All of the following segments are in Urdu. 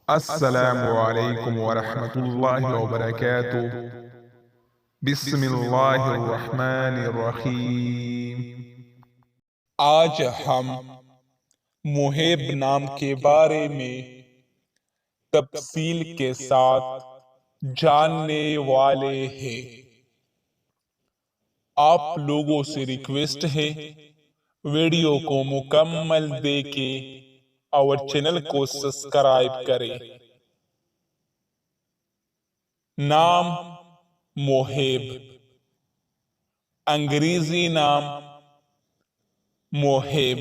السلام علیکم ورحمۃ اللہ وبرکاتہ۔ بسم اللہ الرحمن الرحیم۔ آج ہم محب نام کے بارے میں تفصیل کے ساتھ جاننے والے ہیں۔ آپ لوگوں سے ریکویسٹ ہے ویڈیو کو مکمل دیکھیں اور چینل کو سبسکرائب کریں۔ نام محب، انگریزی نام محب۔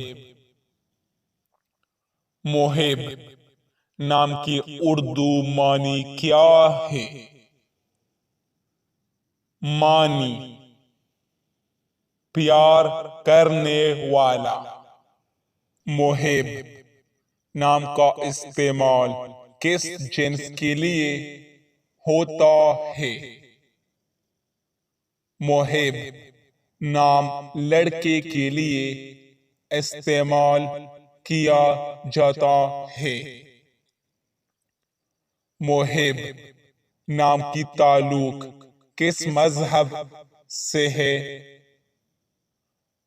محب نام کی اردو معنی کیا ہے؟ معنی: پیار کرنے والا۔ محب نام کا استعمال کس جنس کے لیے ہوتا ہے؟ محب نام لڑکے کے لیے استعمال کیا جاتا ہے۔ محب نام کی تعلق کس مذہب سے ہے؟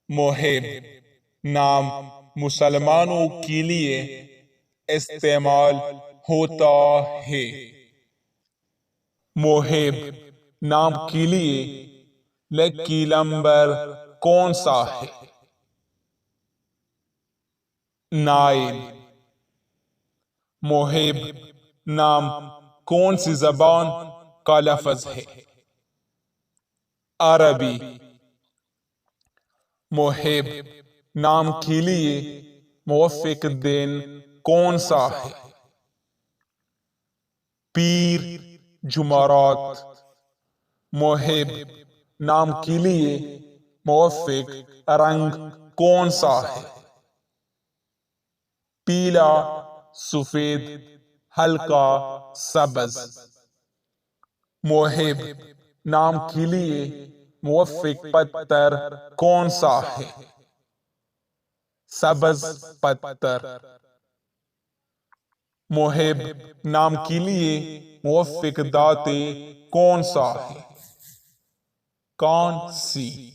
محب نام مسلمانوں کے لیے استعمال ہوتا ہے۔ محب نام کے لیے لکی نمبر کون سا ہے؟ 9۔ محب نام کون سی زبان کا لفظ ہے؟ عربی۔ محب نام کے لیے موافق دن کون سا ہے؟ پیر، جمعرات۔ محب نام کے لیے موافق رنگ کون سا ہے؟ پیلا، سفید، ہلکا سبز۔ محب نام کے لیے موافق پتھر کون سا ہے؟ سبز پتھر۔ محب نام کے لیے موافق دھاتیں کون سا ہے؟ کون سی؟